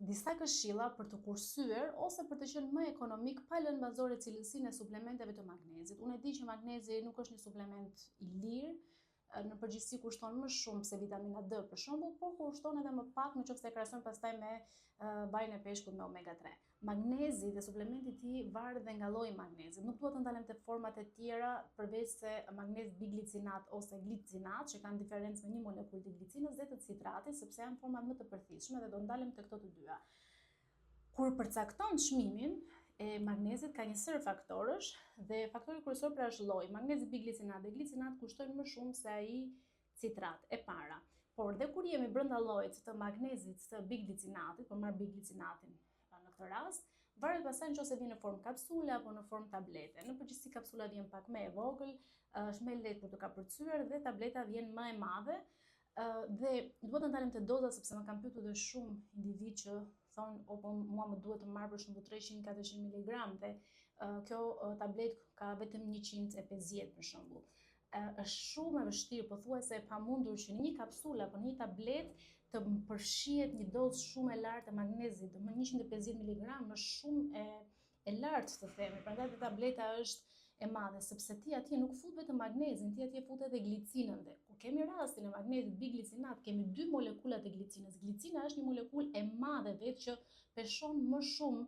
Disa këshilla për të kursyer ose për të qenë më ekonomik pa lënë bazore cilësinë e suplementeve të magnezit. Unë e di që magnezi nuk është një suplement i lirë, në përgjithësi kushton më shumë se vitamina D për shembull, por kushton edhe më pak nëse e krahason pastaj me bajën e peshkut me omega 3. Magnezi dhe suplementi i tij varet dhe nga lloji i magnezit. Nuk duhet të ndalem te format e tjera përveç se magnez biglicinat ose glicinat, që kanë diferencë me një molekulë të glicinës dhe të citratit, sepse janë format më të përthithshme dhe do ndalem te këto të dyja. Kur përcakton çmimin e magnezit ka një sër faktorësh dhe faktori kryesor pra është lloji. Magnezi biglicinat dhe glicinat kushtojnë më shumë se ai citrat e para. Por dhe kur jemi brenda llojit të magnezit të biglicinatit, po marr biglicinatin në këtë rast, varet pastaj nëse vjen në formë kapsule apo në formë tablete. Në përgjithësi kapsula vjen pak më e vogël, është më lehtë për të kapërcyer dhe tableta vjen më e madhe. Dhe duhet të ndalem te doza sepse më kanë pyetur dhe shumë individ që thonë po mua më duhet të marr për shembull 300-400 mg dhe kjo tablet ka vetëm 150 për shembull. Është shumë e vështirë, pothuajse e pamundur që në një kapsulë apo në një tablet të përfshihet një dozë shumë e lartë e magnezit, domethënë 150 mg është shumë e lartë të themi. Prandaj tableta është e madhe, sepse ti atje nuk fut vetëm magnezin, ti atje fut edhe glicinën dhe kur kemi rastin e magnezit biglicinat, kemi dy molekulat e glicinës. Glicina është një molekulë e madhe vetë që peshon më shumë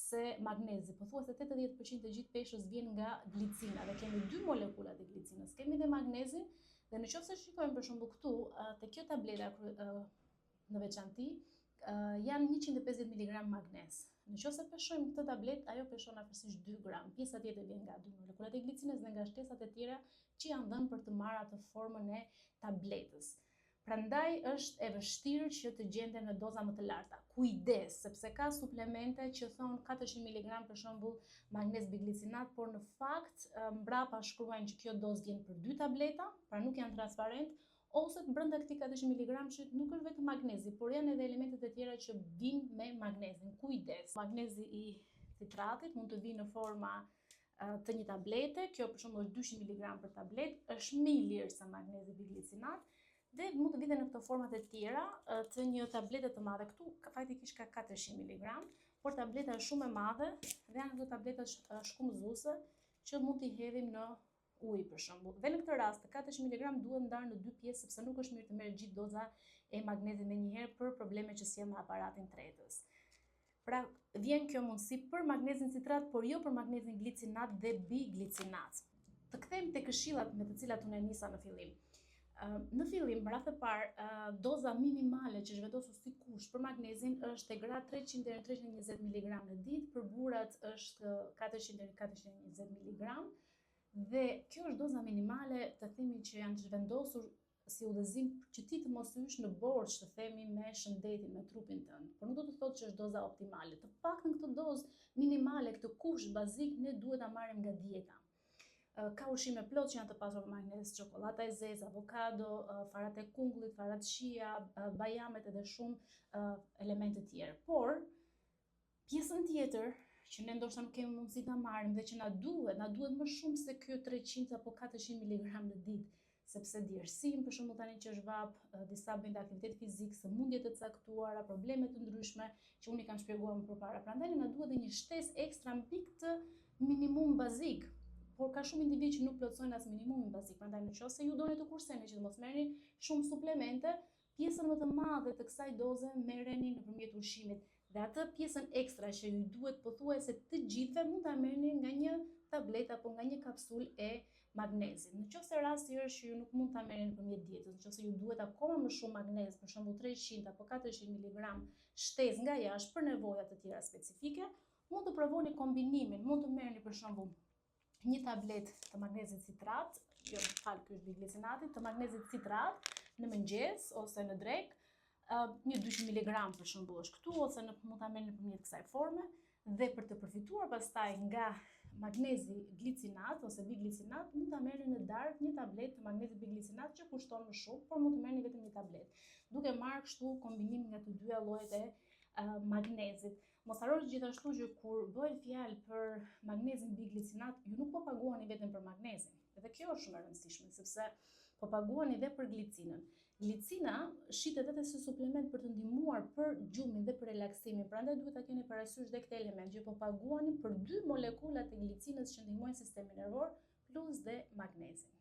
se magnezi. Pothuajse 80% e gjithë peshës vjen nga glicina dhe kemi dy molekulat e glicinës. Kemi dhe magnezin dhe nëse shikojmë për shembull këtu te kjo tableta në veçanti janë 150 mg magnez. Nëse peshojmë këtë tablet, ajo peshon afërsisht 2 gram. Pjesa tjetër vjen nga dy molekulat e glicinës dhe nga shtesat e tjera që janë dhënë për të marrë atë formën e tabletës. Prandaj është e vështirë që të gjenden në doza më të larta. Kujdes, sepse ka suplemente që thon 400 mg për shembull magnez biglicinat, por në fakt mbrapa shkruajnë që kjo dozë vjen për 2 tableta, pra nuk janë transparent, ose brenda këtij 400 mg që nuk është vetëm magnezi, por janë edhe elementet e tjera që vijnë me magnezin. Kujdes. Magnezi i citratit mund të vijë në forma të një tablete, kjo për shembull është 200 mg për tablet, është më i lirë se magnezi biglicinat. Dhe mund të vite në këto format e tjera të një tablete të madhe. Këtu faktikisht ka 400 mg, por tableta është shumë e madhe dhe janë këto tableta shkumëzuese që mund t'i hedhim në ujë për shembull. Dhe në këtë rast 400 mg duhet ndarë në dy pjesë sepse nuk është mirë të merret gjithë doza e magnezit menjëherë për probleme që sjell me aparatin tretës. Pra vjen kjo mundësi për magnezin citrat, por jo për magnezin glicinat dhe biglicinat. Të kthehemi te këshillat me të cilat unë nisa në fillim. Në fillim, rreth e parë, doza minimale që është vendosur si kusht për magnezin është te gra 300 deri në 320 mg në ditë, për burrat është 400 deri në 420 mg. Dhe kjo është doza minimale, të themi që janë zhvendosur si udhëzim që ti të mos hysh në borxh, të themi, me shëndetin, me trupin tënd. Por nuk do të thotë që është doza optimale. Të paktën këtë dozë minimale, këtë kusht bazik ne duhet ta marrim nga dieta. Ka ushqime plot që janë të pasur me magnez, çokolada e zezë, avokado, farat e kungullit, farat chia, bajamet edhe shumë elemente tjerë. Por pjesën tjetër që ne ndoshta nuk kemi mundësi ta marrim dhe që na duhet më shumë se ky 300 apo 400 mg në ditë, sepse djersim për shembull tani që është vap, disa bëjnë aktivitet fizik, sëmundje të caktuara, probleme të ndryshme që unë i kam shpjeguar më përpara. Prandaj na duhet edhe një shtesë ekstra mbi këtë minimum bazik. Por ka shumë individ që nuk plotësojnë as minimumin bazik. Prandaj nëse ju doni të kurseni që të mos merrni shumë suplemente, pjesën më të madhe të kësaj doze merreni nëpërmjet ushqimit. Dhe atë pjesën ekstra që ju duhet pothuajse të gjithëve mund ta merrni nga një tabletë apo nga një kapsulë e magnezit. Nëse rasti është që ju nuk mund ta merrni nëpërmjet dietës, nëse ju duhet akoma më shumë magnez, për shembull 300 apo 400 mg shtesë nga jashtë për nevoja të tjera specifike, mund të provoni kombinimin. Mund të merrni për shembull një tablet të magnezit citrat, ky është biglicinatit, të magnezit citrat në mëngjes ose në drekë, një 200 mg për shembull është këtu, ose mund ta merrni nëpërmjet kësaj forme, dhe për të përfituar pastaj nga magnezi glicinat ose biglicinat, mund ta merrni në darkë një tablet të magnezit biglicinat që kushton më shumë, por mund të merrni vetëm një tablet, duke marrë kështu kombinim nga të dyja llojet e magnezit. Mos harroni gjithashtu që kur bëhet fjalë për magnezin biglicinat, ju nuk po paguani vetëm për magnezin. Edhe kjo është shumë e rëndësishme, sepse po paguani edhe për glicinën. Glicina shitet edhe si suplement për të ndihmuar për gjumin dhe për relaksimin. Prandaj duhet ta keni parasysh dhe këtë element që po paguani për 2 molekulat e glicinës që ndihmojnë sistemin nervor plus dhe magnezin.